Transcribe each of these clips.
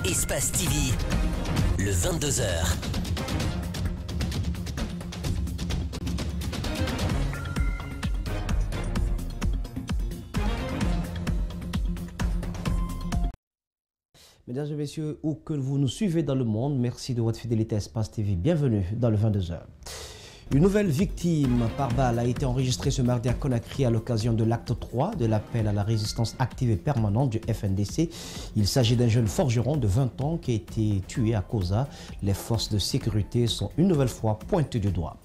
Espace TV, le 22h. Mesdames et messieurs, où que vous nous suivez dans le monde, merci de votre fidélité à Espace TV. Bienvenue dans le 22h. Une nouvelle victime par balle a été enregistrée ce mardi à Conakry à l'occasion de l'acte 3 de l'appel à la résistance active et permanente du FNDC. Il s'agit d'un jeune forgeron de 20 ans qui a été tué à Koza. Les forces de sécurité sont une nouvelle fois pointées du doigt.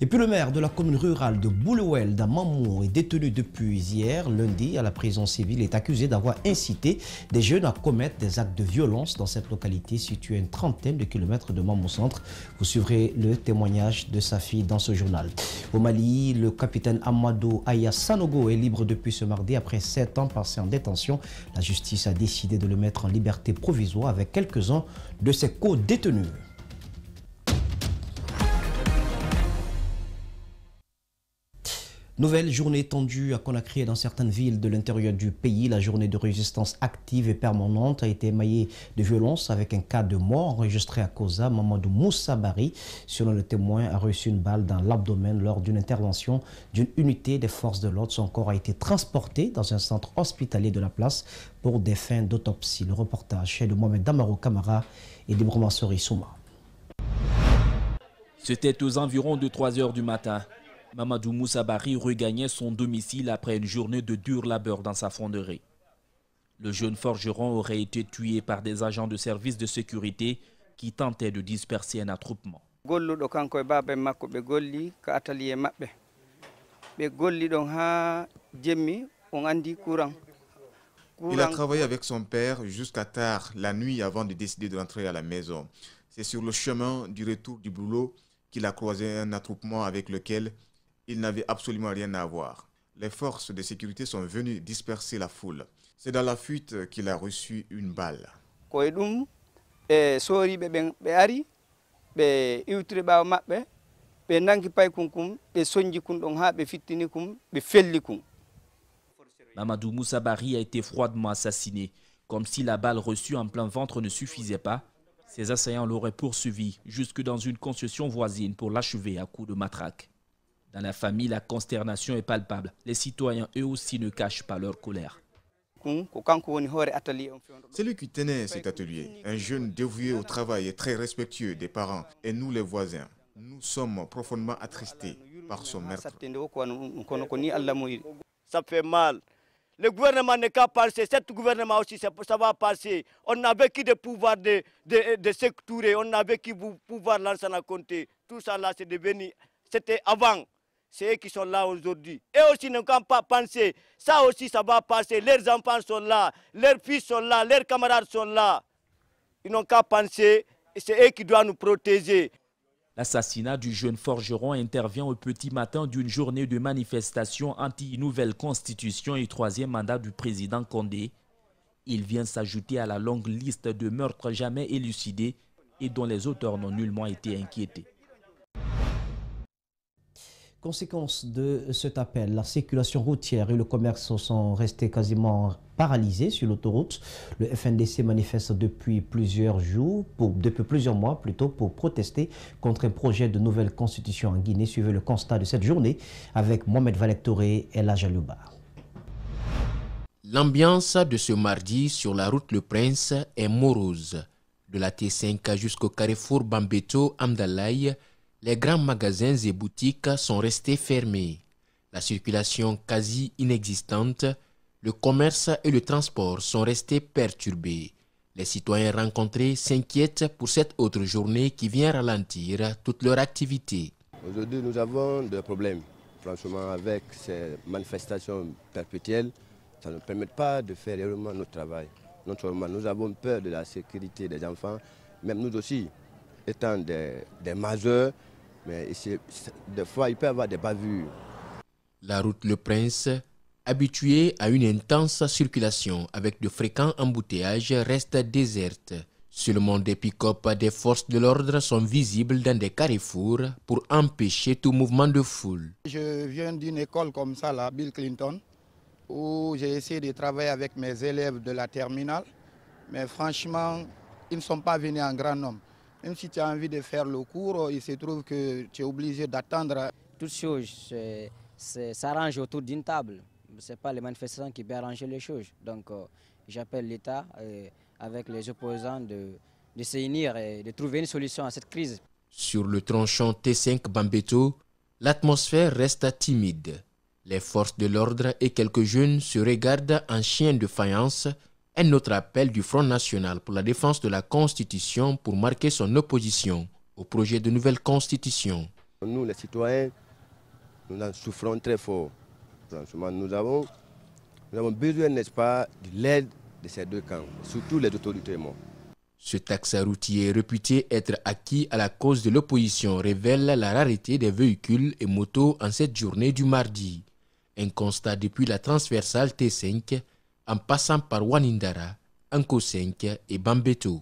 Et puis le maire de la commune rurale de Boulewel dans Mamou est détenu depuis hier, lundi, à la prison civile. Il est accusé d'avoir incité des jeunes à commettre des actes de violence dans cette localité située à une trentaine de kilomètres de Mamou Centre. Vous suivrez le témoignage de sa fille dans ce journal. Au Mali, le capitaine Amadou Aya Sanogo est libre depuis ce mardi après 7 ans passés en détention. La justice a décidé de le mettre en liberté provisoire avec quelques-uns de ses co-détenus. Nouvelle journée tendue à Conakry et dans certaines villes de l'intérieur du pays. La journée de résistance active et permanente a été émaillée de violence avec un cas de mort enregistré à Koza. Mamadou Moussa Bari, selon le témoin, a reçu une balle dans l'abdomen lors d'une intervention d'une unité des forces de l'ordre. Son corps a été transporté dans un centre hospitalier de la place pour des fins d'autopsie. Le reportage est de Mohamed Damaro Kamara et de Bromassori Souma. C'était aux environs de 3 h du matin. Mamadou Moussa Bari regagnait son domicile après une journée de dur labeur dans sa fonderie. Le jeune forgeron aurait été tué par des agents de service de sécurité qui tentaient de disperser un attroupement. Il a travaillé avec son père jusqu'à tard la nuit avant de décider de rentrer à la maison. C'est sur le chemin du retour du boulot qu'il a croisé un attroupement avec lequel il n'avait absolument rien à voir. Les forces de sécurité sont venues disperser la foule. C'est dans la fuite qu'il a reçu une balle. Mamadou Moussa Bari a été froidement assassiné. Comme si la balle reçue en plein ventre ne suffisait pas, ses assaillants l'auraient poursuivi jusque dans une concession voisine pour l'achever à coups de matraque. Dans la famille, la consternation est palpable. Les citoyens, eux aussi, ne cachent pas leur colère. C'est lui qui tenait cet atelier, un jeune dévoué au travail et très respectueux des parents. Et nous, les voisins, nous sommes profondément attristés par son meurtre. Ça fait mal. Le gouvernement n'est qu'à passer, cet gouvernement aussi, ça va passer. On n'avait que des pouvoirs de secourir, on n'avait que pouvoir lancer à compter. Tout ça là, c'est devenu, c'était avant. C'est eux qui sont là aujourd'hui. Et aussi ne qu'à pas penser, ça aussi ça va passer. Leurs enfants sont là, leurs fils sont là, leurs camarades sont là. Ils n'ont qu'à penser, c'est eux qui doivent nous protéger. L'assassinat du jeune forgeron intervient au petit matin d'une journée de manifestation anti-nouvelle constitution et 3e mandat du président Condé. Il vient s'ajouter à la longue liste de meurtres jamais élucidés et dont les auteurs n'ont nullement été inquiétés. Conséquence de cet appel, la circulation routière et le commerce sont restés quasiment paralysés sur l'autoroute. Le FNDC manifeste depuis plusieurs mois pour protester contre un projet de nouvelle constitution en Guinée. Suivez le constat de cette journée avec Mohamed Valektoré et La Jalouba. L'ambiance de ce mardi sur la route Le Prince est morose. De la T5 jusqu'au carrefour Bambeto-Amdalaï, les grands magasins et boutiques sont restés fermés. La circulation quasi inexistante, le commerce et le transport sont restés perturbés. Les citoyens rencontrés s'inquiètent pour cette autre journée qui vient ralentir toute leur activité. Aujourd'hui, nous avons des problèmes. Franchement, avec ces manifestations perpétuelles, ça ne permet pas de faire réellement notre travail. Nous avons peur de la sécurité des enfants, même nous aussi, étant des majeurs, mais ici, des fois, il peut y avoir des bavures. La route Le Prince, habituée à une intense circulation avec de fréquents embouteillages, reste déserte. Seulement des pick-up des forces de l'ordre sont visibles dans des carrefours pour empêcher tout mouvement de foule. Je viens d'une école comme ça, là, Bill Clinton, où j'ai essayé de travailler avec mes élèves de la terminale. Mais franchement, ils ne sont pas venus en grand nombre. Même si tu as envie de faire le cours, il se trouve que tu es obligé d'attendre. Toute chose s'arrange autour d'une table. Ce n'est pas les manifestants qui peuvent arranger les choses. Donc j'appelle l'État avec les opposants de se unir et de trouver une solution à cette crise. Sur le tronçon T5 Bambeto, l'atmosphère reste timide. Les forces de l'ordre et quelques jeunes se regardent en chiens de faïence. Un autre appel du Front National pour la défense de la Constitution pour marquer son opposition au projet de nouvelle Constitution. Nous, les citoyens, nous en souffrons très fort. Franchement, nous avons besoin, n'est-ce pas, de l'aide de ces deux camps, surtout les autorités. Ce taxe routier réputé être acquis à la cause de l'opposition révèle la rareté des véhicules et motos en cette journée du mardi. Un constat depuis la transversale T5 en passant par Wanindara, Anko 5 et Bambeto.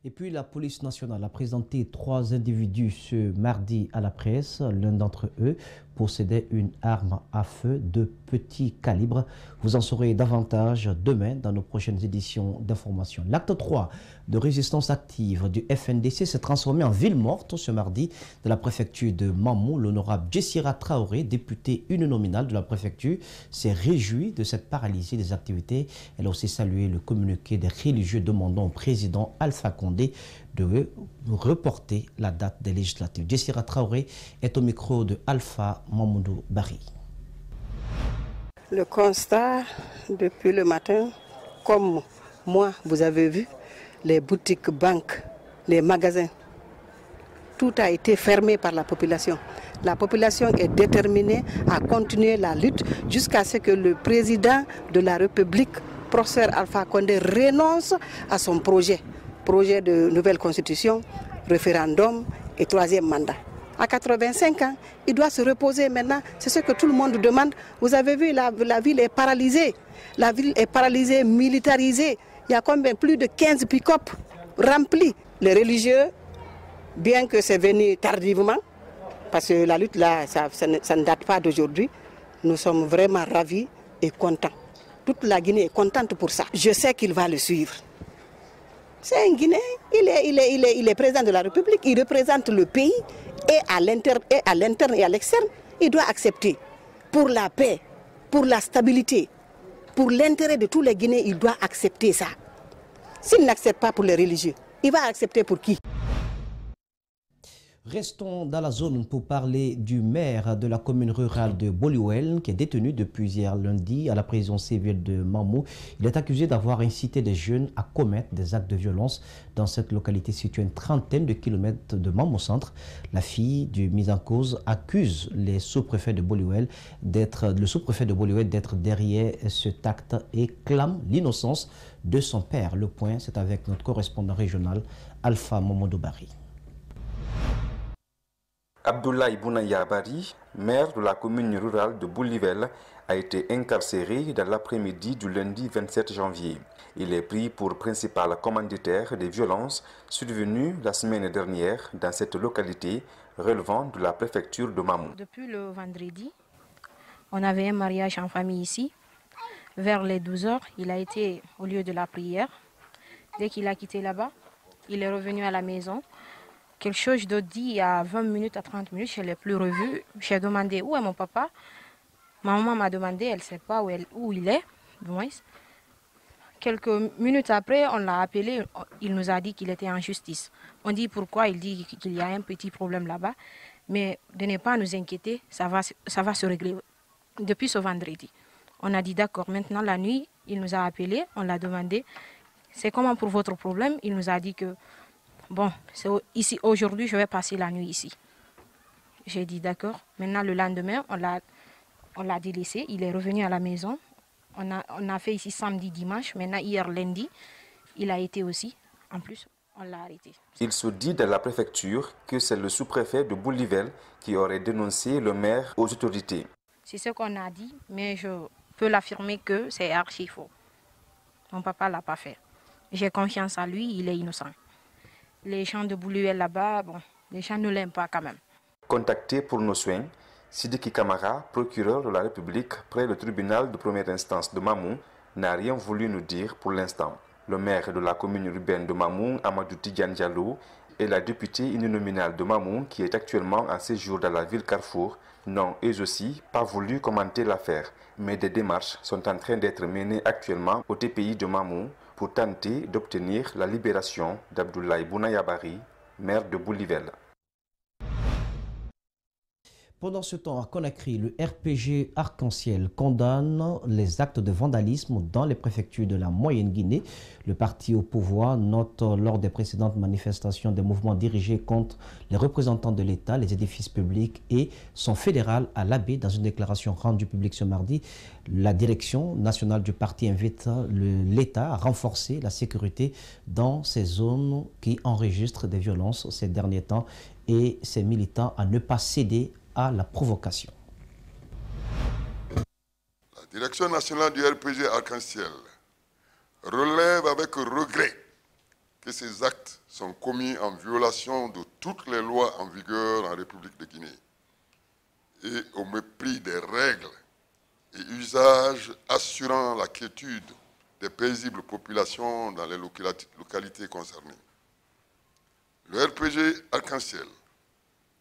Et puis la police nationale a présenté 3 individus ce mardi à la presse. L'un d'entre eux possédait une arme à feu de petit calibre. Vous en saurez davantage demain dans nos prochaines éditions d'information. L'acte 3 de résistance active du FNDC s'est transformé en ville morte ce mardi de la préfecture de Mamou. L'honorable Jessira Traoré, députée uninominale de la préfecture, s'est réjouie de cette paralysie des activités. Elle a aussi salué le communiqué des religieux demandant au président Alpha Condé de reporter la date des législatives. Jessira Traoré est au micro de Alpha Mamoudou Bari. Le constat depuis le matin, comme moi, vous avez vu, les boutiques, banques, les magasins, tout a été fermé par la population. La population est déterminée à continuer la lutte jusqu'à ce que le président de la République, professeur Alpha Condé, renonce à son projet de nouvelle constitution, référendum et 3e mandat. À 85 ans, il doit se reposer maintenant. C'est ce que tout le monde demande. Vous avez vu, la ville est paralysée. La ville est paralysée, militarisée. Il y a combien? Plus de 15 pick-up remplis. Les religieux, bien que c'est venu tardivement, parce que la lutte là, ça ne date pas d'aujourd'hui, nous sommes vraiment ravis et contents. Toute la Guinée est contente pour ça. Je sais qu'il va le suivre. C'est un Guinéen, il est président de la République, il représente le pays et à l'interne et à l'externe. Il doit accepter pour la paix, pour la stabilité, pour l'intérêt de tous les Guinéens, il doit accepter ça. S'il n'accepte pas pour les religieux, il va accepter pour qui? Restons dans la zone pour parler du maire de la commune rurale de Boliwel qui est détenu depuis hier lundi à la prison civile de Mamou. Il est accusé d'avoir incité des jeunes à commettre des actes de violence dans cette localité située à une trentaine de kilomètres de Mamou Centre. La fille du mis en cause accuse le sous-préfet de Boliwel d'être derrière cet acte et clame l'innocence de son père. Le point, c'est avec notre correspondant régional Alpha Mamadou Bari. Abdoulaye Bounaya Bari, maire de la commune rurale de Boliwel, a été incarcéré dans l'après-midi du lundi 27 janvier. Il est pris pour principal commanditaire des violences survenues la semaine dernière dans cette localité relevant de la préfecture de Mamou. Depuis le vendredi, on avait un mariage en famille ici. Vers les 12 h, il a été au lieu de la prière. Dès qu'il a quitté là-bas, il est revenu à la maison. Quelque chose d'autre dit il y a 20 minutes à 30 minutes, je ne l'ai plus revu. J'ai demandé où est mon papa. Ma maman m'a demandé, elle ne sait pas où il est. Quelques minutes après, on l'a appelé, il nous a dit qu'il était en justice. On dit pourquoi, il dit qu'il y a un petit problème là-bas. Mais de ne pas nous inquiéter, ça va se régler depuis ce vendredi. On a dit d'accord, maintenant la nuit, il nous a appelé, on l'a demandé, c'est comment pour votre problème? Il nous a dit que bon, c'est ici aujourd'hui, je vais passer la nuit ici. J'ai dit d'accord. Maintenant, le lendemain, on l'a délaissé. Il est revenu à la maison. On a fait ici samedi, dimanche. Maintenant, hier, lundi, il a été aussi. En plus, on l'a arrêté. Il se dit dans la préfecture que c'est le sous-préfet de Boliwel qui aurait dénoncé le maire aux autorités. C'est ce qu'on a dit, mais je peux l'affirmer que c'est archi faux. Mon papa ne l'a pas fait. J'ai confiance en lui, il est innocent. Les gens de Boliwel là-bas, bon, les gens ne l'aiment pas quand même. Contacté pour nos soins, Sidiki Kamara, procureur de la République près le tribunal de première instance de Mamou, n'a rien voulu nous dire pour l'instant. Le maire de la commune urbaine de Mamou, Amadou Tidjane Diallo, et la députée uninominale de Mamou, qui est actuellement en séjour dans la ville Carrefour, n'ont eux aussi pas voulu commenter l'affaire. Mais des démarches sont en train d'être menées actuellement au TPI de Mamou pour tenter d'obtenir la libération d'Abdoulaye Bounayabari, maire de Boulivelle. Pendant ce temps, à Conakry, le RPG Arc-en-Ciel condamne les actes de vandalisme dans les préfectures de la Moyenne-Guinée. Le parti au pouvoir note lors des précédentes manifestations des mouvements dirigés contre les représentants de l'État, les édifices publics et son fédéral à l'Abbé. Dans une déclaration rendue publique ce mardi, la direction nationale du parti invite l'État à renforcer la sécurité dans ces zones qui enregistrent des violences ces derniers temps et ses militants à ne pas céder à la provocation. La direction nationale du RPG Arc-en-Ciel relève avec regret que ces actes sont commis en violation de toutes les lois en vigueur en République de Guinée et au mépris des règles et usages assurant la quiétude des paisibles populations dans les localités concernées. Le RPG Arc-en-Ciel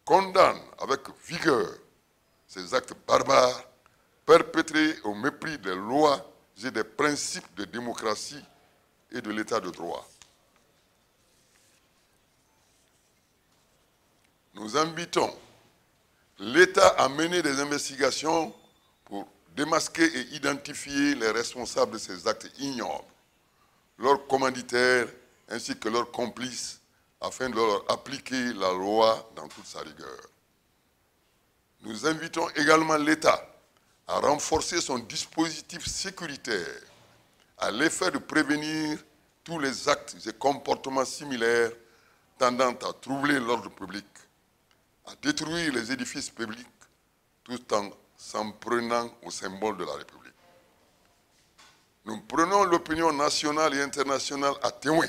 condamne avec vigueur ces actes barbares perpétrés au mépris des lois et des principes de démocratie et de l'état de droit. Nous invitons l'État à mener des investigations pour démasquer et identifier les responsables de ces actes ignobles, leurs commanditaires ainsi que leurs complices, afin de leur appliquer la loi dans toute sa rigueur. Nous invitons également l'État à renforcer son dispositif sécuritaire à l'effet de prévenir tous les actes et comportements similaires tendant à troubler l'ordre public, à détruire les édifices publics, tout en s'en prenant au symbole de la République. Nous prenons l'opinion nationale et internationale à témoin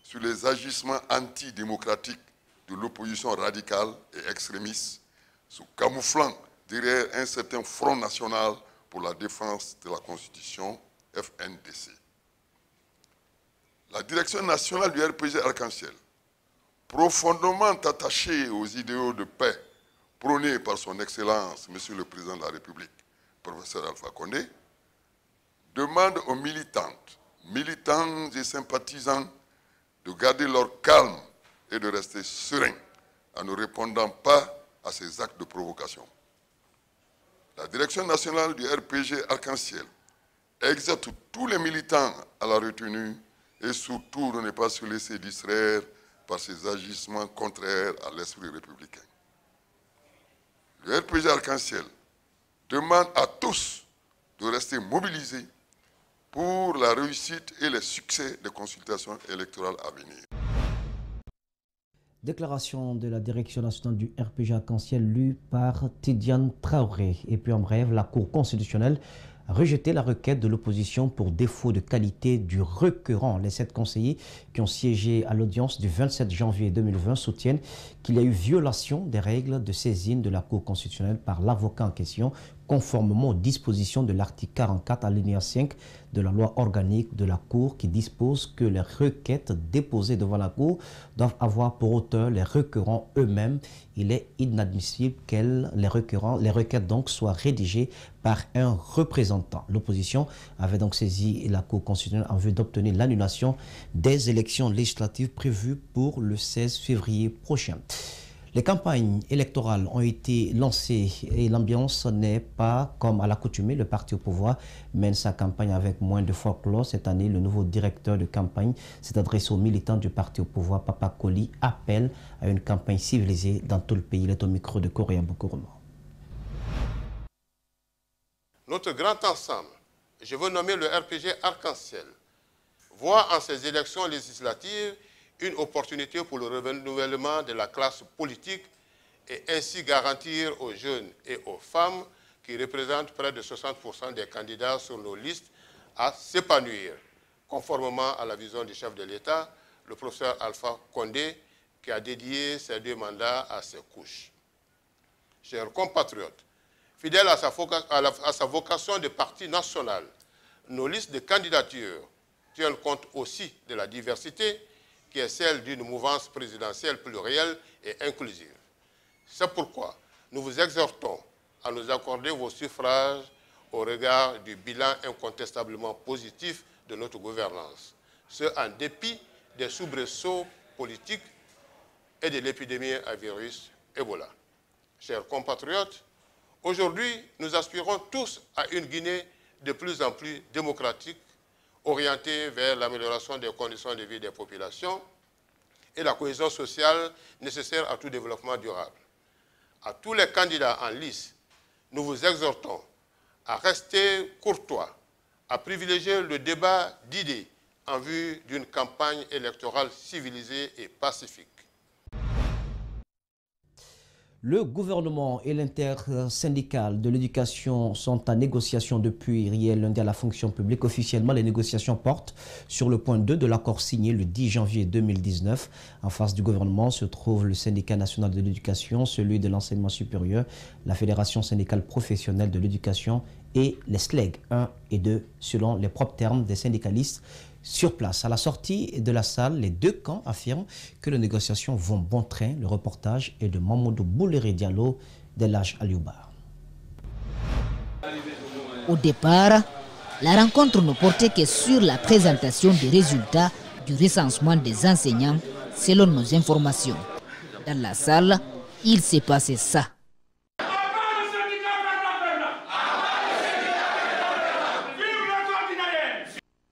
sur les agissements antidémocratiques de l'opposition radicale et extrémiste, sous camouflant derrière un certain Front national pour la défense de la Constitution, FNDC. La direction nationale du RPG Arc-en-Ciel, profondément attachée aux idéaux de paix prônés par son Excellence, Monsieur le Président de la République, professeur Alpha Condé, demande aux militantes, militants et sympathisants de garder leur calme et de rester sereins en ne répondant pas à ces actes de provocation. La direction nationale du RPG Arc-en-Ciel exhorte tous les militants à la retenue et surtout de ne pas se laisser distraire par ces agissements contraires à l'esprit républicain. Le RPG Arc-en-Ciel demande à tous de rester mobilisés pour la réussite et le succès des consultations électorales à venir. Déclaration de la direction nationale du RPG Arc-en-Ciel lue par Tidiane Traoré. Et puis en bref, la Cour constitutionnelle a rejeté la requête de l'opposition pour défaut de qualité du requérant. Les 7 conseillers qui ont siégé à l'audience du 27 janvier 2020 soutiennent qu'il y a eu violation des règles de saisine de la Cour constitutionnelle par l'avocat en question, conformément aux dispositions de l'article 44 alinéa 5 de la loi organique de la Cour qui dispose que les requêtes déposées devant la Cour doivent avoir pour auteur les requérants eux-mêmes. Il est inadmissible que les requêtes donc soient rédigées par un représentant. L'opposition avait donc saisi la Cour constitutionnelle en vue d'obtenir l'annulation des élections législatives prévues pour le 16 février prochain. Les campagnes électorales ont été lancées et l'ambiance n'est pas comme à l'accoutumée. Le parti au pouvoir mène sa campagne avec moins de folklore. Cette année, le nouveau directeur de campagne s'est adressé aux militants du parti au pouvoir. Papa Koli appelle à une campagne civilisée dans tout le pays. Il est au micro de Correa Boukourma. Notre grand ensemble, je veux nommer le RPG Arc-en-Ciel, voit en ces élections législatives une opportunité pour le renouvellement de la classe politique et ainsi garantir aux jeunes et aux femmes qui représentent près de 60% des candidats sur nos listes à s'épanouir, conformément à la vision du chef de l'État, le professeur Alpha Condé, qui a dédié ses 2 mandats à ces couches. Chers compatriotes, fidèles à sa vocation de parti national, nos listes de candidatures tiennent compte aussi de la diversité qui est celle d'une mouvance présidentielle plurielle et inclusive. C'est pourquoi nous vous exhortons à nous accorder vos suffrages au regard du bilan incontestablement positif de notre gouvernance, ce en dépit des soubresauts politiques et de l'épidémie à virus Ebola. Chers compatriotes, aujourd'hui, nous aspirons tous à une Guinée de plus en plus démocratique, orientée vers l'amélioration des conditions de vie des populations et la cohésion sociale nécessaire à tout développement durable. À tous les candidats en lice, nous vous exhortons à rester courtois, à privilégier le débat d'idées en vue d'une campagne électorale civilisée et pacifique. Le gouvernement et l'intersyndicale de l'éducation sont en négociation depuis hier lundi à la fonction publique. Officiellement, les négociations portent sur le point 2 de l'accord signé le 10 janvier 2019. En face du gouvernement se trouve le syndicat national de l'éducation, celui de l'enseignement supérieur, la fédération syndicale professionnelle de l'éducation et les SLEG 1 et 2, selon les propres termes des syndicalistes sur place. À la sortie de la salle, les deux camps affirment que les négociations vont bon train. Le reportage est de Mamadou Bouléré Diallo d'Elhadj Aliouba. Au départ, la rencontre ne portait que sur la présentation des résultats du recensement des enseignants selon nos informations. Dans la salle, il s'est passé ça.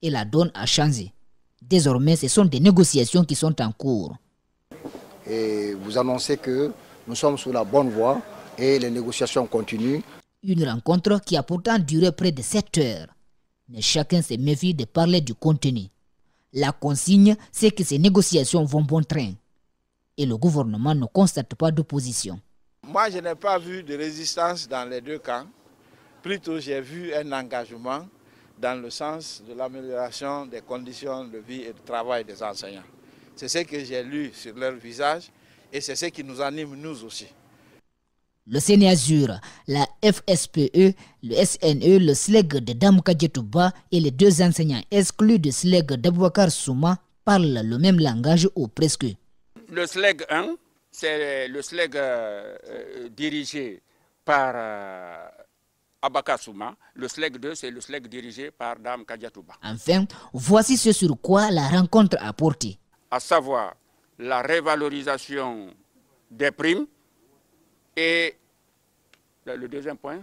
Et la donne a changé. Désormais, ce sont des négociations qui sont en cours. Et vous annoncez que nous sommes sur la bonne voie et les négociations continuent. Une rencontre qui a pourtant duré près de 7 heures. Mais chacun se méfie de parler du contenu. La consigne, c'est que ces négociations vont bon train. Et le gouvernement ne constate pas d'opposition. Moi, je n'ai pas vu de résistance dans les deux camps. Plutôt, j'ai vu un engagement dans le sens de l'amélioration des conditions de vie et de travail des enseignants. C'est ce que j'ai lu sur leur visage et c'est ce qui nous anime nous aussi. Le Sénéazur, la FSPE, le SNE, le SLEG de Dame Kadjetouba et les deux enseignants exclus du SLEG d'Aboubacar Souma parlent le même langage ou presque. Le SLEG 1, c'est le SLEG dirigé par Abaka Souma. Le SLEG 2, c'est le SLEG dirigé par Dame Kadjetouba. Enfin, voici ce sur quoi la rencontre a porté. À savoir la révalorisation des primes et le deuxième point,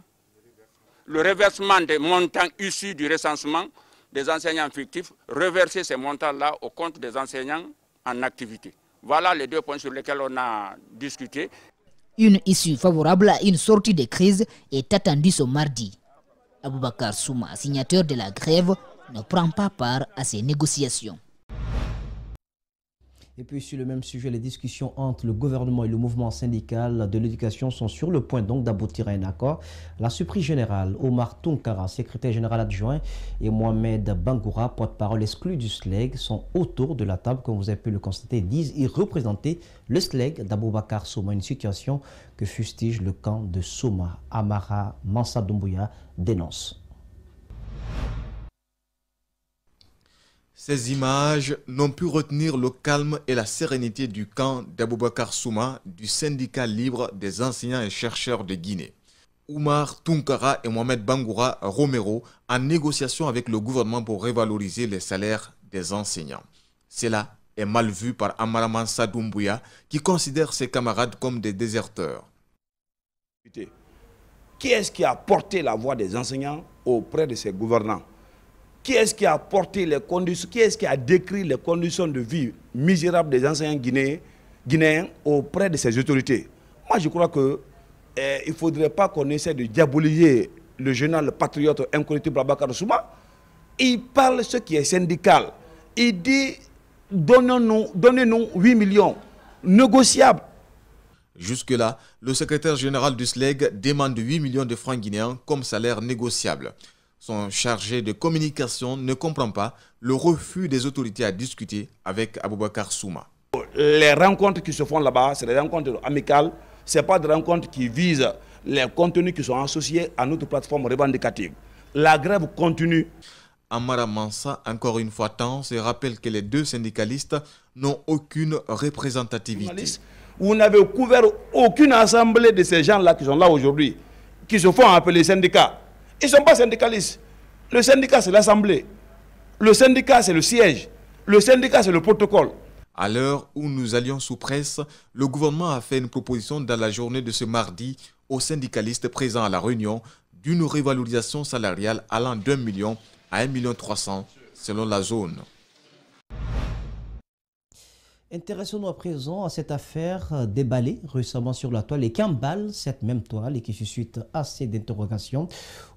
le reversement des montants issus du recensement des enseignants fictifs, reverser ces montants-là au compte des enseignants en activité. Voilà les deux points sur lesquels on a discuté. Une issue favorable à une sortie de crise est attendue ce mardi. Aboubacar Souma, signateur de la grève, ne prend pas part à ces négociations. Et puis sur le même sujet, les discussions entre le gouvernement et le mouvement syndical de l'éducation sont sur le point donc d'aboutir à un accord. La surprise générale, Omar Tounkara, secrétaire général adjoint, et Mohamed Bangoura, porte-parole exclu du SLEG, sont autour de la table, comme vous avez pu le constater, disent y représenter le SLEG d'Aboubacar Souma, une situation que fustige le camp de Souma. Amara Mansa Doumbouya dénonce. Ces images n'ont pu retenir le calme et la sérénité du camp d'Aboubacar Souma, du syndicat libre des enseignants et chercheurs de Guinée. Oumar Tounkara et Mohamed Bangoura Romero en négociation avec le gouvernement pour revaloriser les salaires des enseignants. Cela est mal vu par Amara Mansa Doumbouya qui considère ses camarades comme des déserteurs. Qui est-ce qui a porté la voix des enseignants auprès de ses gouvernants? Qui est-ce qui a porté les conditions, qui est-ce qui a décrit les conditions de vie misérables des enseignants guinéens auprès de ces autorités? Moi, je crois que il ne faudrait pas qu'on essaie de diaboliser le journal patriote incorruptible Aboubacar Souma. Il parle ce qui est syndical. Il dit, donnez-nous 8 millions négociables. Jusque-là, le secrétaire général du SLEG demande 8 millions de francs guinéens comme salaire négociable. Son chargé de communication ne comprend pas le refus des autorités à discuter avec Aboubacar Souma. Les rencontres qui se font là-bas, c'est des rencontres amicales, ce n'est pas des rencontres qui visent les contenus qui sont associés à notre plateforme revendicative. La grève continue. Amara Mansa, encore une fois tense, et rappelle que les deux syndicalistes n'ont aucune représentativité. Vous n'avez couvert aucune assemblée de ces gens-là qui sont là aujourd'hui, qui se font appeler syndicats. Ils ne sont pas syndicalistes. Le syndicat, c'est l'assemblée. Le syndicat, c'est le siège. Le syndicat, c'est le protocole. À l'heure où nous allions sous presse, le gouvernement a fait une proposition dans la journée de ce mardi aux syndicalistes présents à la réunion d'une revalorisation salariale allant d'1 million à 1,3 million selon la zone. Intéressons-nous à présent à cette affaire déballée récemment sur la toile et qui emballe cette même toile et qui suscite assez d'interrogations.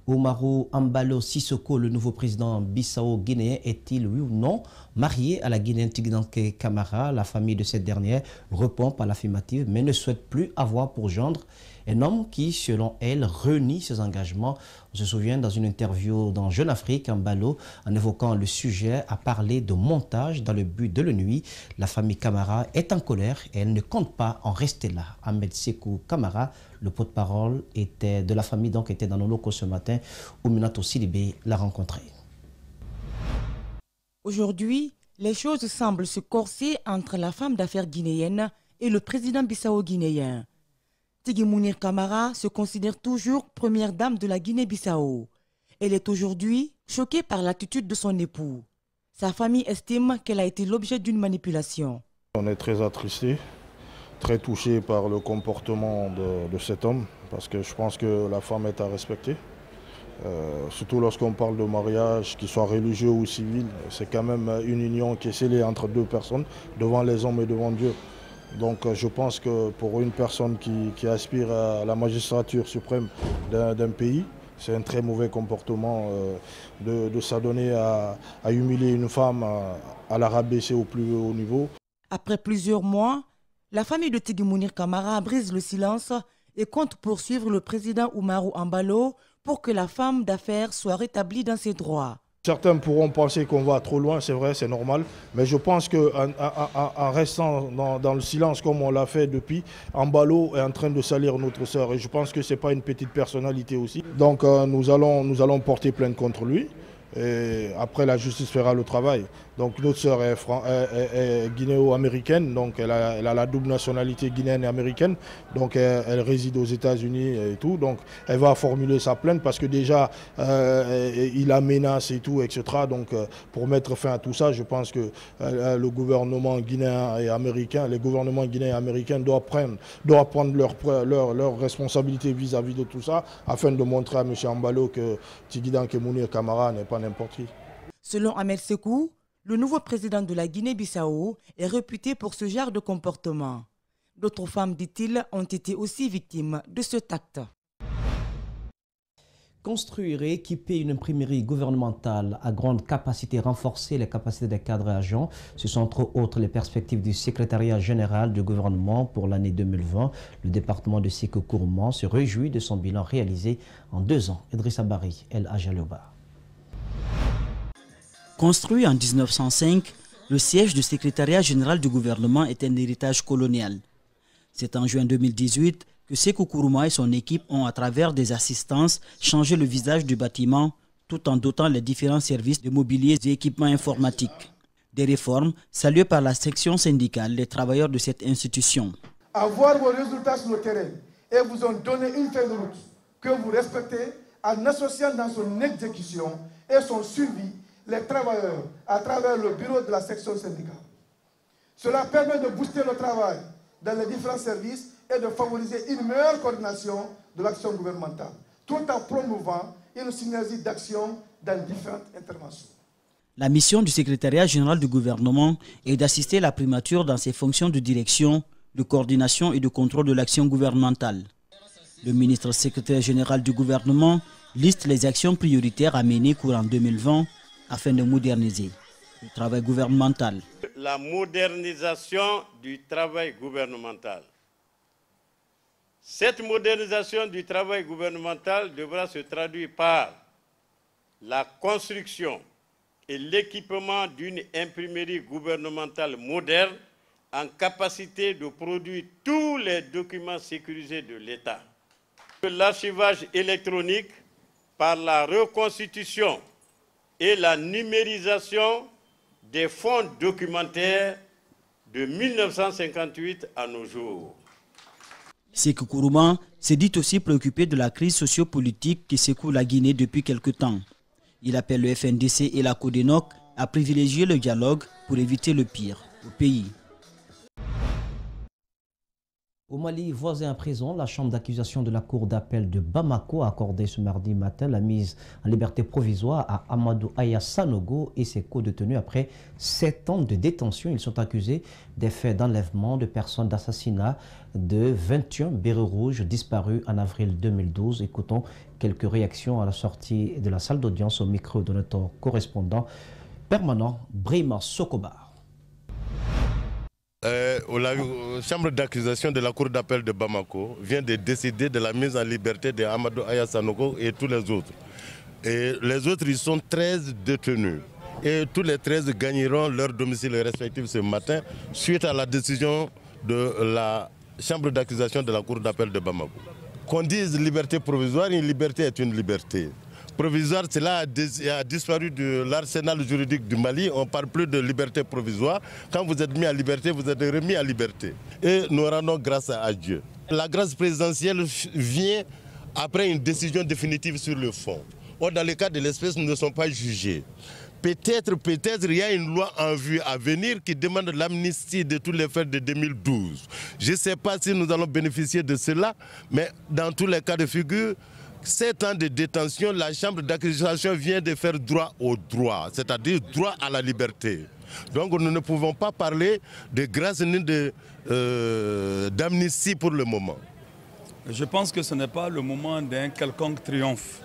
Umaru Embalo Sissoko, le nouveau président bissau-guinéen, est-il oui ou non marié à la Guinéenne Tigdanké Camara? La famille de cette dernière répond par l'affirmative mais ne souhaite plus avoir pour gendre un homme qui, selon elle, renie ses engagements. On se souvient dans une interview dans Jeune Afrique, Embalo, en évoquant le sujet, a parlé de montage dans le but de le nuire. La famille Camara est en colère et elle ne compte pas en rester là. Ahmed Sekou Camara, le porte-parole de la famille, donc était dans nos locaux ce matin où Minato Sidibé l'a rencontré. Aujourd'hui, les choses semblent se corser entre la femme d'affaires guinéenne et le président bissau-guinéen. Tigui Mounir Camara se considère toujours première dame de la Guinée-Bissau. Elle est aujourd'hui choquée par l'attitude de son époux. Sa famille estime qu'elle a été l'objet d'une manipulation. On est très attristé, très touché par le comportement de cet homme, parce que je pense que la femme est à respecter. Surtout lorsqu'on parle de mariage, qu'il soit religieux ou civil, c'est quand même une union qui est scellée entre deux personnes, devant les hommes et devant Dieu. Donc je pense que pour une personne qui aspire à la magistrature suprême d'un pays, c'est un très mauvais comportement de s'adonner à humilier une femme, à la rabaisser au plus haut niveau. Après plusieurs mois, la famille de Tigui Mounir Camara brise le silence et compte poursuivre le président Umaru Embalo pour que la femme d'affaires soit rétablie dans ses droits. Certains pourront penser qu'on va trop loin, c'est vrai, c'est normal, mais je pense qu'en restant dans le silence comme on l'a fait depuis, Embalo est en train de salir notre sœur et je pense que ce n'est pas une petite personnalité aussi. Donc nous allons porter plainte contre lui et après la justice fera le travail. Donc notre sœur est guinéo-américaine, donc elle a la double nationalité guinéenne et américaine, donc elle réside aux États-Unis et tout, donc elle va formuler sa plainte parce que déjà il la menace et tout, etc. Donc pour mettre fin à tout ça, je pense que le gouvernement guinéen et américain, les gouvernements guinéens et américains doivent prendre leurs responsabilités vis-à-vis de tout ça, afin de montrer à M. Embalo que Tigui Mounir Camara n'est pas n'importe qui. Selon Ahmed Sekou, le nouveau président de la Guinée-Bissau est réputé pour ce genre de comportement. D'autres femmes, dit-il, ont été aussi victimes de cet acte. Construire et équiper une imprimerie gouvernementale à grande capacité, renforcer les capacités des cadres et agents, ce sont entre autres les perspectives du secrétariat général du gouvernement pour l'année 2020. Le département de Sékou Kourouman se réjouit de son bilan réalisé en 2 ans. Idrissa Bari, El Ajaloba. Construit en 1905, le siège du secrétariat général du gouvernement est un héritage colonial. C'est en juin 2018 que Sékou Kourouma et son équipe ont, à travers des assistances, changé le visage du bâtiment tout en dotant les différents services de mobilier et équipements informatiques. Des réformes saluées par la section syndicale des travailleurs de cette institution. Avoir vos résultats sur le terrain et vous ont donné une feuille de route que vous respectez en associant dans son exécution et son suivi les travailleurs à travers le bureau de la section syndicale. Cela permet de booster le travail dans les différents services et de favoriser une meilleure coordination de l'action gouvernementale, tout en promouvant une synergie d'action dans différentes interventions. La mission du secrétariat général du gouvernement est d'assister la primature dans ses fonctions de direction, de coordination et de contrôle de l'action gouvernementale. Le ministre secrétaire général du gouvernement liste les actions prioritaires à mener courant 2020 afin de moderniser le travail gouvernemental. La modernisation du travail gouvernemental. Cette modernisation du travail gouvernemental devra se traduire par la construction et l'équipement d'une imprimerie gouvernementale moderne en capacité de produire tous les documents sécurisés de l'État. L'archivage électronique par la reconstitution et la numérisation des fonds documentaires de 1958 à nos jours. Sékou Kourouma s'est dit aussi préoccupé de la crise sociopolitique qui secoue la Guinée depuis quelque temps. Il appelle le FNDC et la CODENOC à privilégier le dialogue pour éviter le pire au pays. Au Mali, voisin à prison, la chambre d'accusation de la cour d'appel de Bamako a accordé ce mardi matin la mise en liberté provisoire à Amadou Aya Sanogo et ses co-détenus après 7 ans de détention. Ils sont accusés des faits d'enlèvement de personnes, d'assassinat de 21 bérets rouges disparus en avril 2012. Écoutons quelques réactions à la sortie de la salle d'audience au micro de notre correspondant permanent, Brima Sokoba. La chambre d'accusation de la cour d'appel de Bamako vient de décider de la mise en liberté de Amadou Aya Sanogo et tous les autres. Et les autres, ils sont 13 détenus. Et tous les 13 gagneront leur domicile respectif ce matin suite à la décision de la chambre d'accusation de la cour d'appel de Bamako. Qu'on dise liberté provisoire, une liberté est une liberté. Provisoire, cela a disparu de l'arsenal juridique du Mali. On ne parle plus de liberté provisoire. Quand vous êtes mis à liberté, vous êtes remis à liberté. Et nous rendons grâce à Dieu. La grâce présidentielle vient après une décision définitive sur le fond. Or, dans le cas de l'espèce, nous ne sommes pas jugés. Peut-être, il y a une loi en vue à venir qui demande l'amnistie de tous les faits de 2012. Je ne sais pas si nous allons bénéficier de cela, mais dans tous les cas de figure, 7 ans de détention, la chambre d'accusation vient de faire droit au droit, c'est-à-dire droit à la liberté. Donc nous ne pouvons pas parler de grâce ni d'amnistie pour le moment. Je pense que ce n'est pas le moment d'un quelconque triomphe.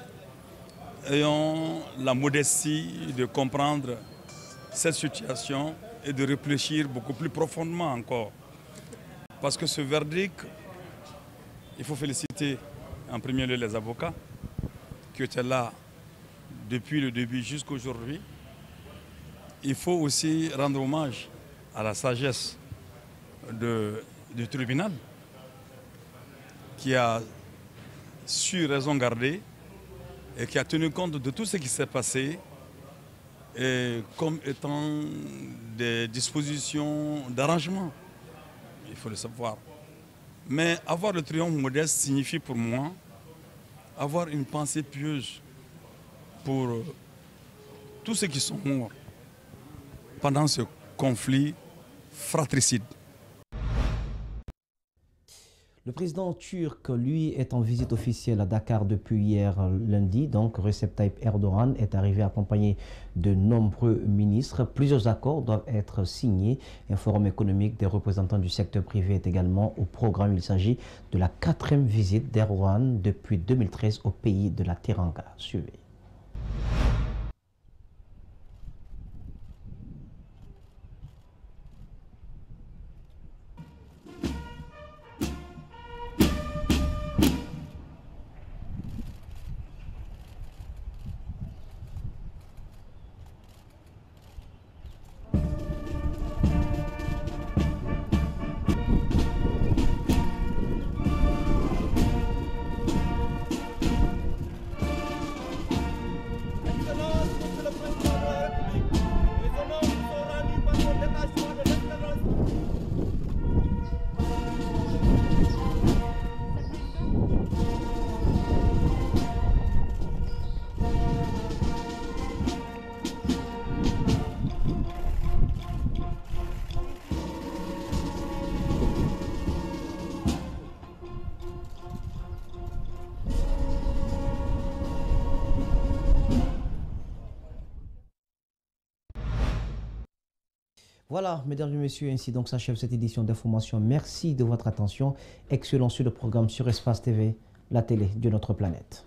Ayons la modestie de comprendre cette situation et de réfléchir beaucoup plus profondément encore. Parce que ce verdict, il faut féliciter en premier lieu les avocats qui étaient là depuis le début jusqu'à aujourd'hui. Il faut aussi rendre hommage à la sagesse du tribunal qui a su raison garder et qui a tenu compte de tout ce qui s'est passé et comme étant des dispositions d'arrangement. Il faut le savoir. Mais avoir le triomphe modeste signifie pour moi avoir une pensée pieuse pour tous ceux qui sont morts pendant ce conflit fratricide. Le président turc, lui, est en visite officielle à Dakar depuis hier lundi. Donc, Recep Tayyip Erdogan est arrivé accompagné de nombreux ministres. Plusieurs accords doivent être signés. Un forum économique des représentants du secteur privé est également au programme. Il s'agit de la 4e visite d'Erdogan depuis 2013 au pays de la Teranga. Suivez. Voilà, mesdames et messieurs, ainsi donc s'achève cette édition d'information. Merci de votre attention. Excellent sur le programme sur Espace TV, la télé de notre planète.